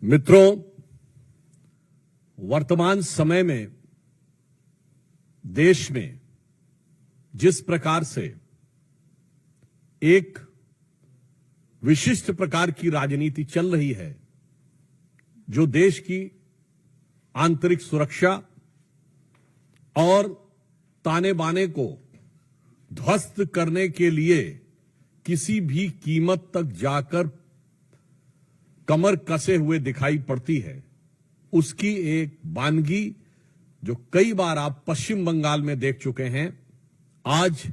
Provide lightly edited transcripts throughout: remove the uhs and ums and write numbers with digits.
मित्रों, वर्तमान समय में देश में जिस प्रकार से एक विशिष्ट प्रकार की राजनीति चल रही है, जो देश की आंतरिक सुरक्षा और ताने बाने को ध्वस्त करने के लिए किसी भी कीमत तक जाकर कमर कसे हुए दिखाई पड़ती है, उसकी एक वानगी जो कई बार आप पश्चिम बंगाल में देख चुके हैं। आज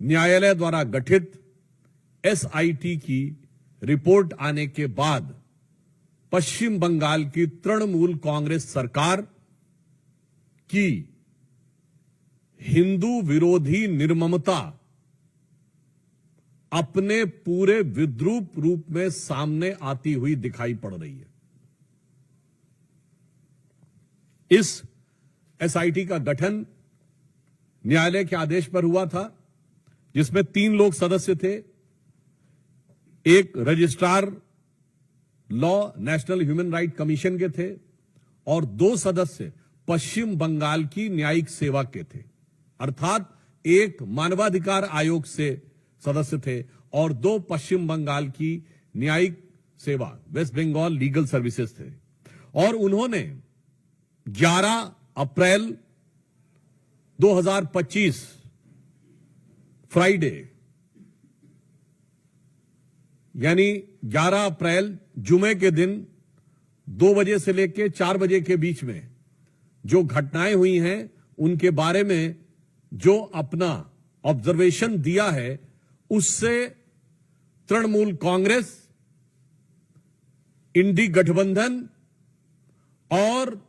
न्यायालय द्वारा गठित एसआईटी की रिपोर्ट आने के बाद पश्चिम बंगाल की तृणमूल कांग्रेस सरकार की हिंदू विरोधी निर्ममता अपने पूरे विद्रूप रूप में सामने आती हुई दिखाई पड़ रही है। इस एसआईटी का गठन न्यायालय के आदेश पर हुआ था, जिसमें 3 लोग सदस्य थे। एक registrar law national human right commission के थे और 2 सदस्य पश्चिम बंगाल की न्यायिक सेवा के थे, अर्थात एक मानवाधिकार आयोग से सदस्य थे और 2 पश्चिम बंगाल की न्यायिक सेवा वेस्ट बंगाल लीगल सर्विसेज थे। और उन्होंने 11 अप्रैल 2025 फ्राइडे यानी 11 अप्रैल जुमे के दिन 2 बजे से लेकर 4 बजे के बीच में जो घटनाएं हुई हैं, उनके बारे में जो अपना ऑब्जर्वेशन दिया है, उससे तृणमूल कांग्रेस, इंडी गठबंधन और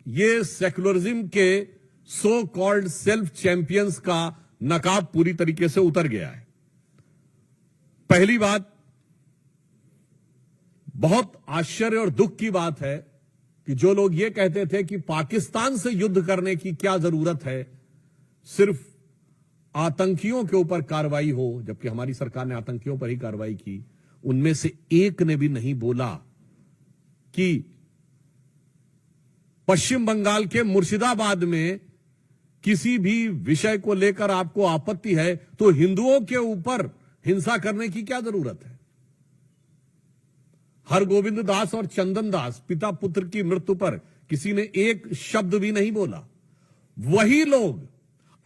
ये सेक्युलरिज्म के सो कॉल्ड सेल्फ चैंपियंस का नकाब पूरी तरीके से उतर गया है। पहली बात, बहुत आश्चर्य और दुख की बात है कि जो लोग ये कहते थे कि पाकिस्तान से युद्ध करने की क्या जरूरत है, सिर्फ आतंकियों के ऊपर कार्रवाई हो, जबकि हमारी सरकार ने आतंकियों पर ही कार्रवाई की, उनमें से एक ने भी नहीं बोला कि पश्चिम बंगाल के मुर्शिदाबाद में किसी भी विषय को लेकर आपको आपत्ति है तो हिंदुओं के ऊपर हिंसा करने की क्या जरूरत है। हरगोविंद दास और चंदन दास पिता पुत्र की मृत्यु पर किसी ने एक शब्द भी नहीं बोला। वही लोग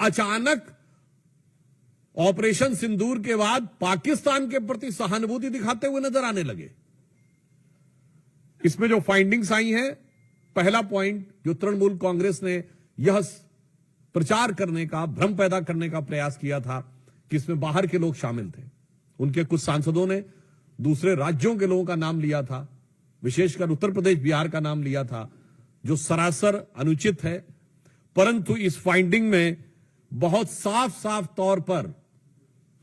अचानक ऑपरेशन सिंदूर के बाद पाकिस्तान के प्रति सहानुभूति दिखाते हुए नजर आने लगे। इसमें जो फाइंडिंग्स आई हैं, पहला पॉइंट जो तृणमूल कांग्रेस ने यह प्रचार करने का, भ्रम पैदा करने का प्रयास किया था कि इसमें बाहर के लोग शामिल थे। उनके कुछ सांसदों ने दूसरे राज्यों के लोगों का नाम लिया था, विशेषकर उत्तर प्रदेश, बिहार का नाम लिया था, जो सरासर अनुचित है। परंतु इस फाइंडिंग में बहुत साफ साफ तौर पर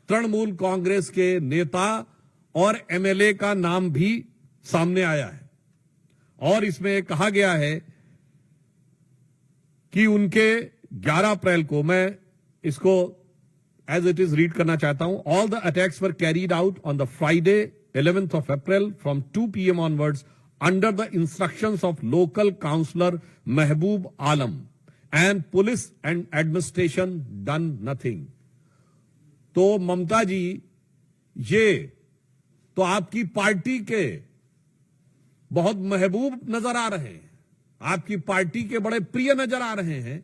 तृणमूल कांग्रेस के नेता और एमएलए का नाम भी सामने आया है। और इसमें कहा गया है कि उनके 11 अप्रैल को, मैं इसको एज इट इज रीड करना चाहता हूं। All the attacks were carried out on the Friday 11th of April from 2 PM onwards under the instructions of local councillor Mehboob Alam, and police and administration done nothing। तो ममता जी, ये तो आपकी party के बहुत महबूब नजर आ रहे हैं, आपकी पार्टी के बड़े प्रिय नजर आ रहे हैं।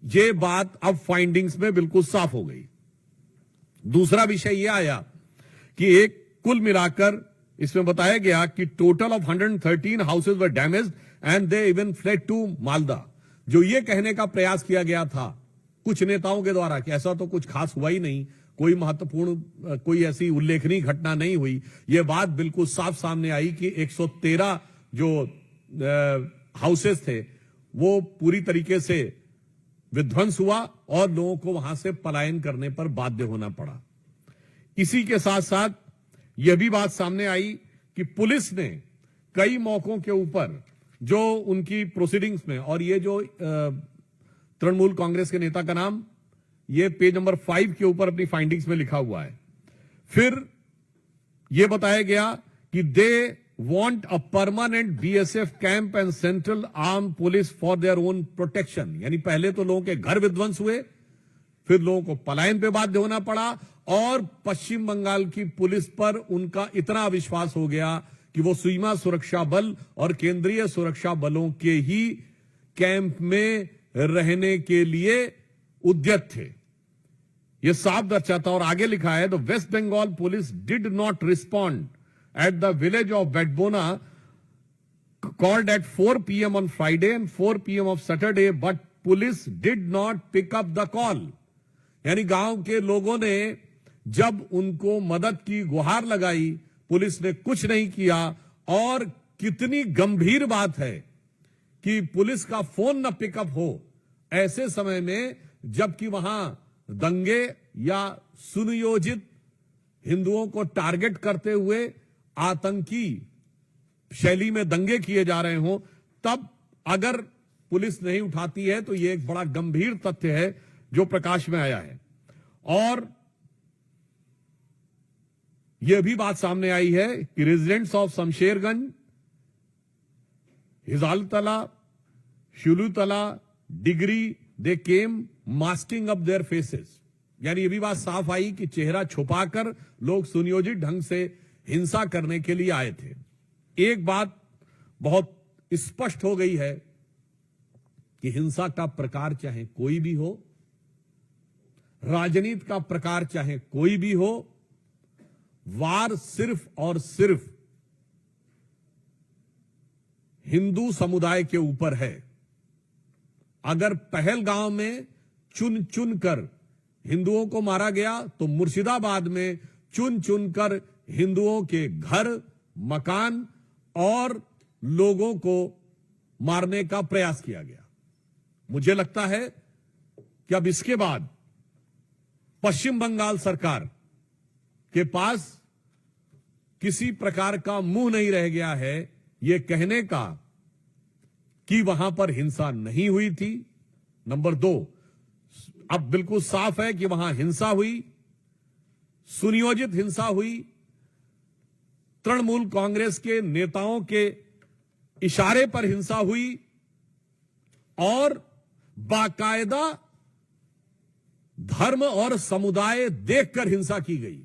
ये बात अब फाइंडिंग्स में बिल्कुल साफ हो गई। दूसरा विषय यह आया कि एक कुल मिलाकर इसमें बताया गया कि total of 113 houses were damaged and they even fled to Malda. जो ये कहने का प्रयास किया गया था कुछ नेताओं के द्वारा कि ऐसा तो कुछ खास हुआ ही नहीं, कोई महत्वपूर्ण, कोई ऐसी उल्लेखनीय घटना नहीं हुई, ये बात बिल्कुल साफ सामने आई कि 113 जो हाउसेस थे वो पूरी तरीके से विध्वंस हुआ और लोगों को वहां से पलायन करने पर बाध्य होना पड़ा। इसी के साथ साथ यह भी बात सामने आई कि पुलिस ने कई मौकों के ऊपर जो उनकी प्रोसीडिंग्स में, और ये जो तृणमूल कांग्रेस के नेता का नाम ये पेज नंबर 5 के ऊपर अपनी फाइंडिंग्स में लिखा हुआ है। फिर यह बताया गया कि दे want a permanent BSF camp and central armed police for their own protection. यानी पहले तो लोगों के घर विध्वंस हुए, फिर लोगों को पलायन पे बाध्य होना पड़ा, और पश्चिम बंगाल की पुलिस पर उनका इतना विश्वास हो गया कि वो सीमा सुरक्षा बल और केंद्रीय सुरक्षा बलों के ही कैंप में रहने के लिए उद्यत थे। यह साफ दर्शाता, और आगे लिखा है, the West Bengal police did not respond at the village of Bedbona called at 4 p.m. on Friday and 4 p.m. of Saturday, but police did not pick up the call. यानी गांव के लोगों ने जब उनको मदद की गुहार लगाई, पुलिस ने कुछ नहीं किया। और कितनी गंभीर बात है कि पुलिस का फोन न पिकअप हो ऐसे समय में, जबकि वहां दंगे या सुनियोजित हिंदुओं को टारगेट करते हुए आतंकी शैली में दंगे किए जा रहे हों, तब अगर पुलिस नहीं उठाती है तो यह एक बड़ा गंभीर तथ्य है जो प्रकाश में आया है। और यह भी बात सामने आई है कि residents of Shamsherganj, Hijaltala, Shulutala, Digri, they came masking up their faces. यानी यह भी बात साफ आई कि चेहरा छुपाकर लोग सुनियोजित ढंग से हिंसा करने के लिए आए थे। एक बात बहुत स्पष्ट हो गई है कि हिंसा का प्रकार चाहे कोई भी हो, राजनीति का प्रकार चाहे कोई भी हो, वार सिर्फ और सिर्फ हिंदू समुदाय के ऊपर है। अगर पहलगांव में चुन चुन कर हिंदुओं को मारा गया, तो मुर्शिदाबाद में चुन चुनकर हिंदुओं के घर, मकान और लोगों को मारने का प्रयास किया गया। मुझे लगता है कि अब इसके बाद पश्चिम बंगाल सरकार के पास किसी प्रकार का मुंह नहीं रह गया है यह कहने का कि वहां पर हिंसा नहीं हुई थी। नंबर 2, अब बिल्कुल साफ है कि वहां हिंसा हुई, सुनियोजित हिंसा हुई, तृणमूल कांग्रेस के नेताओं के इशारे पर हिंसा हुई और बाकायदा धर्म और समुदाय देखकर हिंसा की गई।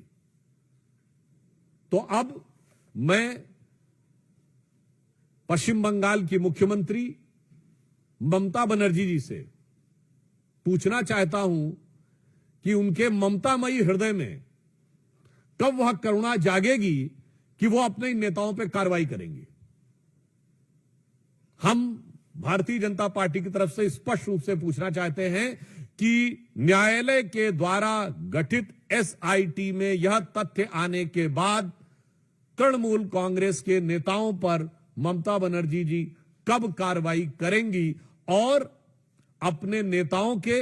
तो अब मैं पश्चिम बंगाल की मुख्यमंत्री ममता बनर्जी जी से पूछना चाहता हूं कि उनके ममतामयी हृदय में कब वह करुणा जागेगी कि वो अपने इन नेताओं पर कार्रवाई करेंगे। हम भारतीय जनता पार्टी की तरफ से स्पष्ट रूप से पूछना चाहते हैं कि न्यायालय के द्वारा गठित एसआईटी में यह तथ्य आने के बाद तृणमूल कांग्रेस के नेताओं पर ममता बनर्जी जी कब कार्रवाई करेंगी और अपने नेताओं के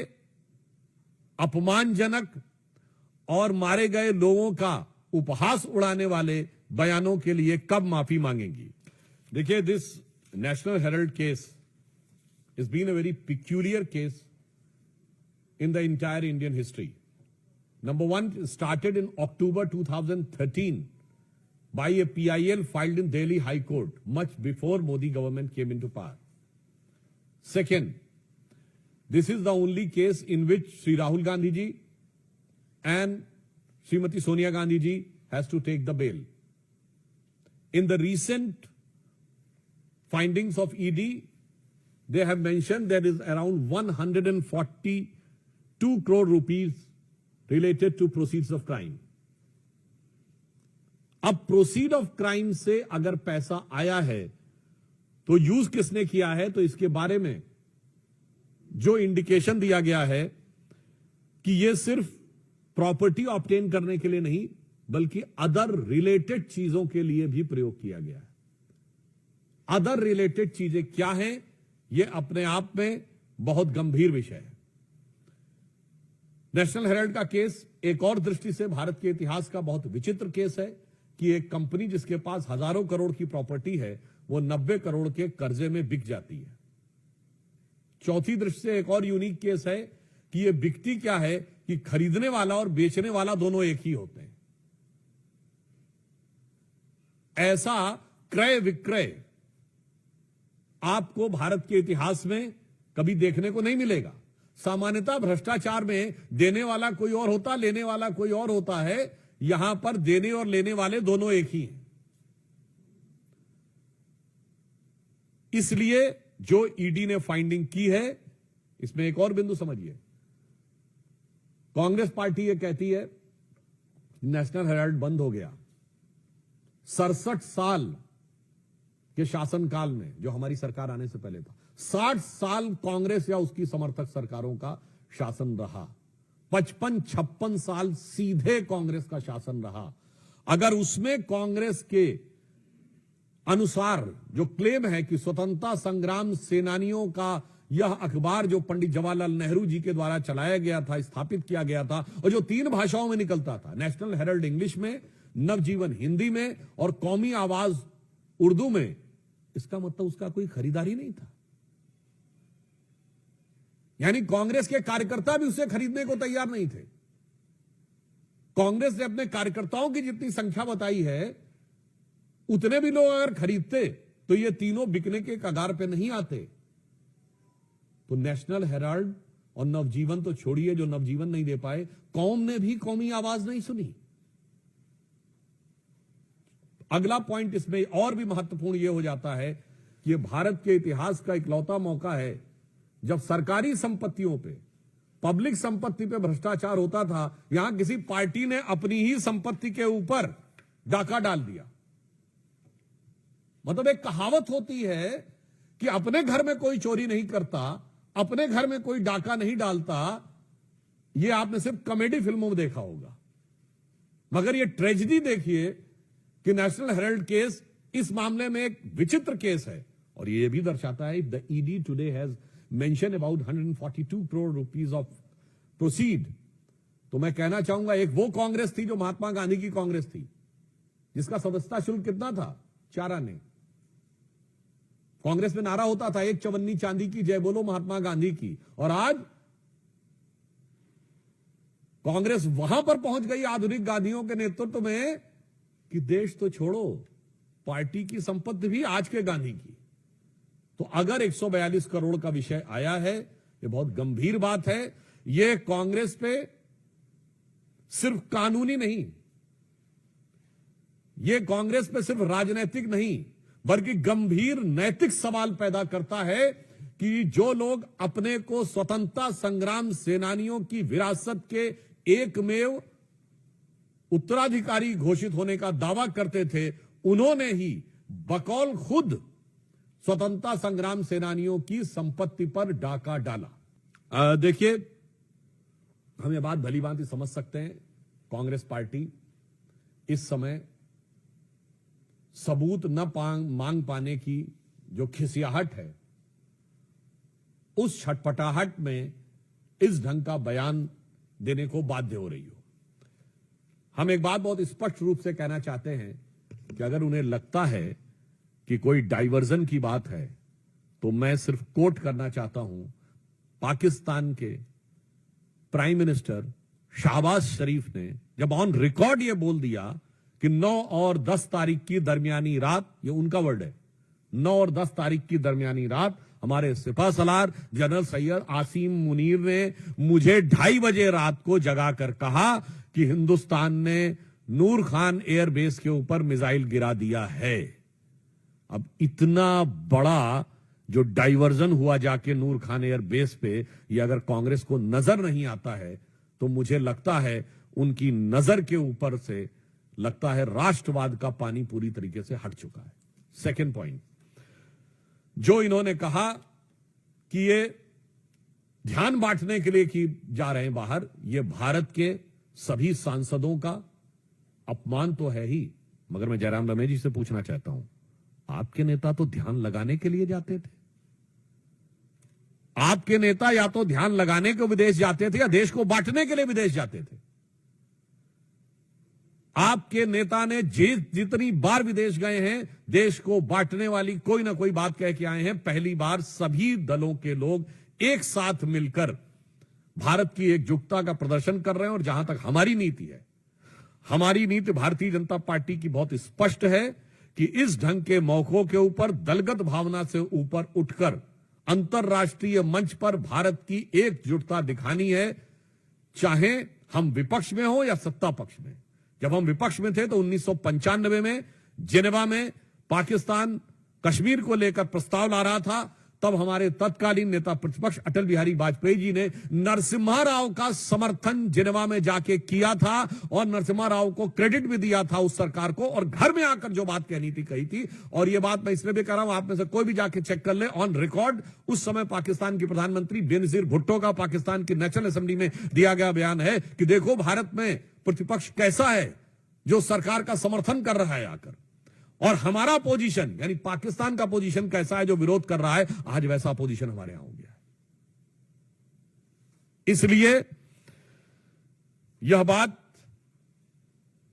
अपमानजनक और मारे गए लोगों का उपहास उड़ाने वाले बयानों के लिए कब माफी मांगेंगी। देखिए, this national Herald case has been a very peculiar case in the entire Indian history. Number one, it started in October 2013 by a PIL filed in Delhi High Court, much before Modi government came into power. Second, this is the only case in which Sri Rahul Gandhi ji and Srimati Sonia Gandhi ji has to take the bail. In the recent findings of ED, they have mentioned there is around 142 crore rupees related to proceeds of crime. अब proceed of crime से अगर पैसा आया है तो use किसने किया है, तो इसके बारे में जो इंडिकेशन दिया गया है कि यह सिर्फ प्रॉपर्टी ऑब्टेन करने के लिए नहीं बल्कि अदर रिलेटेड चीजों के लिए भी प्रयोग किया गया है। अदर रिलेटेड चीजें क्या हैं, यह अपने आप में बहुत गंभीर विषय है। नेशनल हेराल्ड का केस एक और दृष्टि से भारत के इतिहास का बहुत विचित्र केस है कि एक कंपनी जिसके पास हजारों करोड़ की प्रॉपर्टी है वो 90 करोड़ के कर्जे में बिक जाती है। चौथी दृष्टि से एक और यूनिक केस है कि यह बिकती क्या है कि खरीदने वाला और बेचने वाला दोनों एक ही होते हैं। ऐसा क्रय विक्रय आपको भारत के इतिहास में कभी देखने को नहीं मिलेगा। सामान्यतः भ्रष्टाचार में देने वाला कोई और होता, लेने वाला कोई और होता है। यहां पर देने और लेने वाले दोनों एक ही हैं। इसलिए जो ईडी ने फाइंडिंग की है, इसमें एक और बिंदु समझिए। कांग्रेस पार्टी ये कहती है नेशनल हेराल्ड बंद हो गया। 67 साल के शासनकाल में, जो हमारी सरकार आने से पहले था, 60 साल कांग्रेस या उसकी समर्थक सरकारों का शासन रहा। 55-56 साल सीधे कांग्रेस का शासन रहा। अगर उसमें कांग्रेस के अनुसार जो क्लेम है कि स्वतंत्रता संग्राम सेनानियों का यह अखबार जो पंडित जवाहरलाल नेहरू जी के द्वारा चलाया गया था, स्थापित किया गया था, और जो 3 भाषाओं में निकलता था, नेशनल हेराल्ड इंग्लिश में, नवजीवन हिंदी में और कौमी आवाज उर्दू में, इसका मतलब उसका कोई खरीदार ही नहीं था। यानी कांग्रेस के कार्यकर्ता भी उसे खरीदने को तैयार नहीं थे। कांग्रेस ने अपने कार्यकर्ताओं की जितनी संख्या बताई है, उतने भी लोग अगर खरीदते तो ये तीनों बिकने के कगार पे नहीं आते। तो नेशनल हेराल्ड और नवजीवन तो छोड़िए, जो नवजीवन नहीं दे पाए, कौम ने भी कौमी आवाज नहीं सुनी। अगला पॉइंट इसमें और भी महत्वपूर्ण यह हो जाता है कि यह भारत के इतिहास का इकलौता मौका है जब सरकारी संपत्तियों पे, पब्लिक संपत्ति पे भ्रष्टाचार होता था। यहां किसी पार्टी ने अपनी ही संपत्ति के ऊपर डाका डाल दिया। मतलब एक कहावत होती है कि अपने घर में कोई चोरी नहीं करता, अपने घर में कोई डाका नहीं डालता। यह आपने सिर्फ कॉमेडी फिल्मों में देखा होगा, मगर यह ट्रेजेडी देखिए कि नेशनल हेराल्ड केस इस मामले में एक विचित्र केस है। और यह भी दर्शाता है, the ED today has mention about 142 crore rupees of proceed. तो मैं कहना चाहूंगा, एक वो कांग्रेस थी जो महात्मा गांधी की कांग्रेस थी, जिसका सदस्यता शुल्क कितना था? 4 आने। कांग्रेस में नारा होता था, 1 चवन्नी चांदी की, जय बोलो महात्मा गांधी की। और आज कांग्रेस वहां पर पहुंच गई आधुनिक गांधियों के नेतृत्व में कि देश तो छोड़ो, पार्टी की संपत्ति भी आज के गांधी की। तो अगर 142 करोड़ का विषय आया है, यह बहुत गंभीर बात है। यह कांग्रेस पे सिर्फ कानूनी नहीं, यह कांग्रेस पे सिर्फ राजनीतिक नहीं, बल्कि गंभीर नैतिक सवाल पैदा करता है कि जो लोग अपने को स्वतंत्रता संग्राम सेनानियों की विरासत के एकमेव उत्तराधिकारी घोषित होने का दावा करते थे, उन्होंने ही बकौल खुद स्वतंत्रता संग्राम सेनानियों की संपत्ति पर डाका डाला। देखिए, हम ये बात भली भांति समझ सकते हैं, कांग्रेस पार्टी इस समय सबूत न मांग पाने की जो खिसियाहट है, उस छटपटाहट में इस ढंग का बयान देने को बाध्य हो रही हो। हम एक बात बहुत स्पष्ट रूप से कहना चाहते हैं कि अगर उन्हें लगता है कि कोई डाइवर्जन की बात है, तो मैं सिर्फ कोट करना चाहता हूं पाकिस्तान के प्राइम मिनिस्टर शहबाज शरीफ ने, जब ऑन रिकॉर्ड यह बोल दिया कि 9 और 10 तारीख की दरमियानी रात, ये उनका वर्ड है, 9 और 10 तारीख की दरमियानी रात हमारे सिपह सलार जनरल सैयद आसिम मुनीर ने मुझे 2:30 बजे रात को जगाकर कहा कि हिंदुस्तान ने नूर खान एयरबेस के ऊपर मिसाइल गिरा दिया है। अब इतना बड़ा जो डाइवर्जन हुआ जाके नूर खान एयरबेस पे, ये अगर कांग्रेस को नजर नहीं आता है, तो मुझे लगता है उनकी नजर के ऊपर से लगता है राष्ट्रवाद का पानी पूरी तरीके से हट चुका है। सेकंड पॉइंट, जो इन्होंने कहा कि ये ध्यान बांटने के लिए कि जा रहे हैं बाहर, ये भारत के सभी सांसदों का अपमान तो है ही, मगर मैं जयराम रमेश जी से पूछना चाहता हूं, आपके नेता तो ध्यान लगाने के लिए जाते थे। आपके नेता या तो ध्यान लगाने को विदेश जाते थे या देश को बांटने के लिए विदेश जाते थे। आपके नेता ने जितनी बार विदेश गए हैं, देश को बांटने वाली कोई ना कोई बात कह के आए हैं। पहली बार सभी दलों के लोग एक साथ मिलकर भारत की एकजुटता का प्रदर्शन कर रहे हैं। और जहां तक हमारी नीति है, हमारी नीति भारतीय जनता पार्टी की बहुत स्पष्ट है कि इस ढंग के मौकों के ऊपर दलगत भावना से ऊपर उठकर अंतर्राष्ट्रीय मंच पर भारत की एकजुटता दिखानी है, चाहे हम विपक्ष में हो या सत्ता पक्ष में। जब हम विपक्ष में थे तो 1995 में जिनेवा में पाकिस्तान कश्मीर को लेकर प्रस्ताव ला रहा था, तब हमारे तत्कालीन नेता प्रतिपक्ष अटल बिहारी वाजपेयी जी ने नरसिम्हा राव का समर्थन जिनेवा में जाके किया था और नरसिम्हा राव को क्रेडिट भी दिया था उस सरकार को, और घर में आकर जो बात कहनी थी कही थी। और ये बात मैं इसलिए भी कह रहा हूं, आप में से कोई भी जाके चेक कर ले ऑन रिकॉर्ड, उस समय पाकिस्तान की प्रधानमंत्री बेनजीर भुट्टो का पाकिस्तान की नेशनल असेंबली में दिया गया बयान है कि देखो भारत में प्रतिपक्ष कैसा है जो सरकार का समर्थन कर रहा है आकर, और हमारा पोजीशन यानी पाकिस्तान का पोजीशन कैसा है जो विरोध कर रहा है, आज वैसा पोजीशन हमारे यहां हो गया है। इसलिए यह बात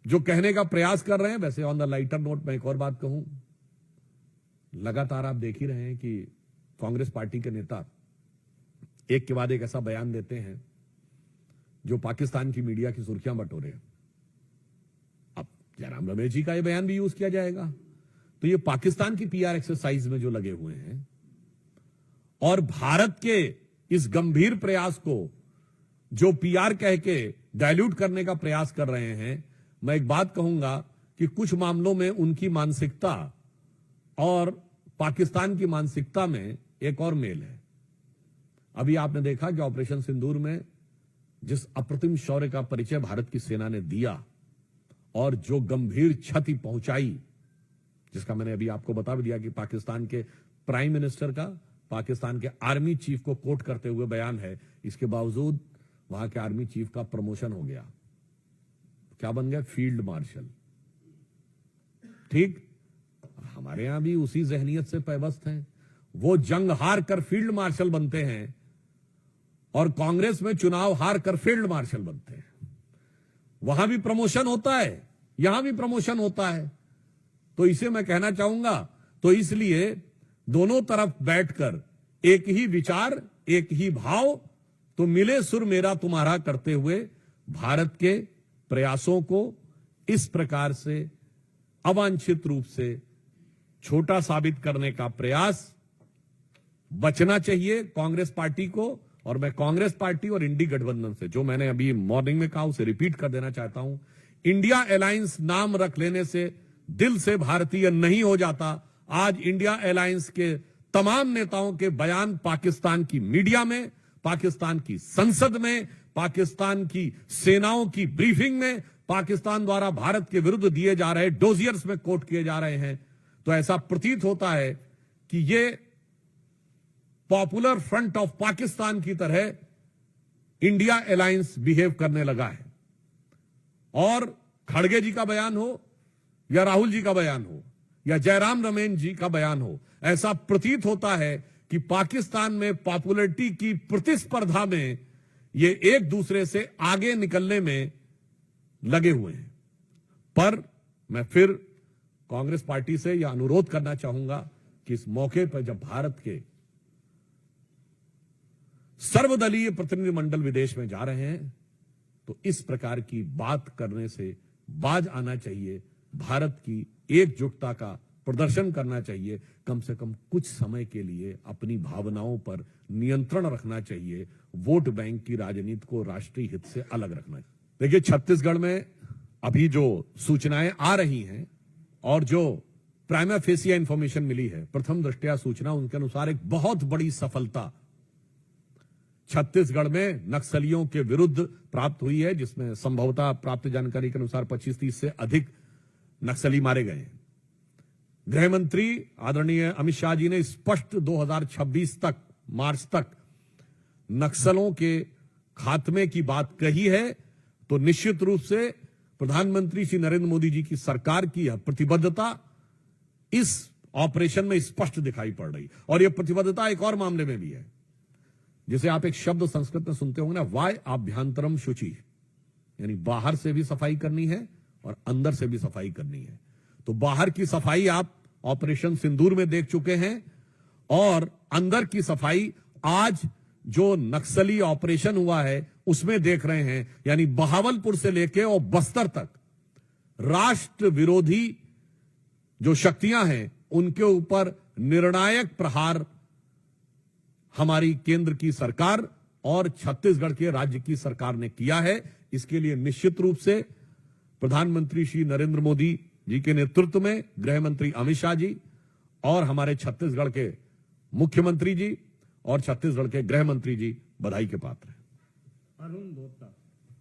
जो कहने का प्रयास कर रहे हैं, वैसे ऑन द लाइटर नोट मैं एक और बात कहूं, लगातार आप देख ही रहे हैं कि कांग्रेस पार्टी के नेता एक के बाद एक ऐसा बयान देते हैं जो पाकिस्तान की मीडिया की सुर्खियां बटोरे हैं। जयराम रमेश जी का यह बयान भी यूज किया जाएगा, तो ये पाकिस्तान की पीआर एक्सरसाइज में जो लगे हुए हैं और भारत के इस गंभीर प्रयास को जो पीआर कह के डाइल्यूट करने का प्रयास कर रहे हैं, मैं एक बात कहूंगा कि कुछ मामलों में उनकी मानसिकता और पाकिस्तान की मानसिकता में एक और मेल है। अभी आपने देखा कि ऑपरेशन सिंदूर में जिस अप्रतिम शौर्य का परिचय भारत की सेना ने दिया और जो गंभीर क्षति पहुंचाई, जिसका मैंने अभी आपको बता भी दिया कि पाकिस्तान के प्राइम मिनिस्टर का पाकिस्तान के आर्मी चीफ को कोट करते हुए बयान है, इसके बावजूद वहां के आर्मी चीफ का प्रमोशन हो गया, क्या बन गया? Field marshal. ठीक, हमारे यहां भी उसी जहनियत से पैबस्त हैं, वो जंग हार कर फील्ड मार्शल बनते हैं और कांग्रेस में चुनाव हार कर फील्ड मार्शल बनते हैं। वहां भी प्रमोशन होता है, यहां भी प्रमोशन होता है। तो इसे मैं कहना चाहूंगा, तो इसलिए दोनों तरफ बैठकर एक ही विचार, एक ही भाव, तो मिले सुर मेरा तुम्हारा करते हुए भारत के प्रयासों को इस प्रकार से अवांछित रूप से छोटा साबित करने का प्रयास बचना चाहिए कांग्रेस पार्टी को। और मैं कांग्रेस पार्टी और इंडी गठबंधन से, जो मैंने अभी मॉर्निंग में कहा, उसे रिपीट कर देना चाहता हूं। इंडिया अलायंस नाम रख लेने से दिल से भारतीय नहीं हो जाता। आज इंडिया अलायंस के तमाम नेताओं के बयान पाकिस्तान की मीडिया में, पाकिस्तान की संसद में, पाकिस्तान की सेनाओं की ब्रीफिंग में, पाकिस्तान द्वारा भारत के विरुद्ध दिए जा रहे डोजियर्स में कोट किए जा रहे हैं। तो ऐसा प्रतीत होता है कि ये पॉपुलर फ्रंट ऑफ पाकिस्तान की तरह इंडिया अलायंस बिहेव करने लगा है। और खड़गे जी का बयान हो या राहुल जी का बयान हो या जयराम रमेश जी का बयान हो, ऐसा प्रतीत होता है कि पाकिस्तान में पॉपुलरिटी की प्रतिस्पर्धा में ये एक दूसरे से आगे निकलने में लगे हुए हैं। पर मैं फिर कांग्रेस पार्टी से यह अनुरोध करना चाहूंगा कि इस मौके पर जब भारत के सर्वदलीय प्रतिनिधिमंडल विदेश में जा रहे हैं, तो इस प्रकार की बात करने से बाज आना चाहिए, भारत की एकजुटता का प्रदर्शन करना चाहिए, कम से कम कुछ समय के लिए अपनी भावनाओं पर नियंत्रण रखना चाहिए, वोट बैंक की राजनीति को राष्ट्रीय हित से अलग रखना चाहिए। देखिए, छत्तीसगढ़ में अभी जो सूचनाएं आ रही हैं और जो प्राइमा फेसिया इंफॉर्मेशन मिली है, प्रथम दृष्टया सूचना, उनके अनुसार एक बहुत बड़ी सफलता छत्तीसगढ़ में नक्सलियों के विरुद्ध प्राप्त हुई है, जिसमें संभवतः प्राप्त जानकारी के अनुसार 25-30 से अधिक नक्सली मारे गए हैं। गृह मंत्री आदरणीय अमित शाह जी ने स्पष्ट 2026 तक, मार्च तक नक्सलों के खात्मे की बात कही है। तो निश्चित रूप से प्रधानमंत्री श्री नरेंद्र मोदी जी की सरकार की यह प्रतिबद्धता इस ऑपरेशन में स्पष्ट दिखाई पड़ रही, और यह प्रतिबद्धता एक और मामले में भी है, जिसे आप एक शब्द संस्कृत में सुनते होंगे ना, वाय आभ्यंतरम शुचि, यानी बाहर से भी सफाई करनी है और अंदर से भी सफाई करनी है। तो बाहर की सफाई आप ऑपरेशन सिंदूर में देख चुके हैं, और अंदर की सफाई आज जो नक्सली ऑपरेशन हुआ है उसमें देख रहे हैं। यानी बहावलपुर से लेके और बस्तर तक राष्ट्र विरोधी जो शक्तियां हैं उनके ऊपर निर्णायक प्रहार हमारी केंद्र की सरकार और छत्तीसगढ़ के राज्य की सरकार ने किया है। इसके लिए निश्चित रूप से प्रधानमंत्री श्री नरेंद्र मोदी जी के नेतृत्व में गृह मंत्री अमित शाह जी और हमारे छत्तीसगढ़ के मुख्यमंत्री जी और छत्तीसगढ़ के गृह मंत्री जी बधाई के पात्र हैं। अरुण धोता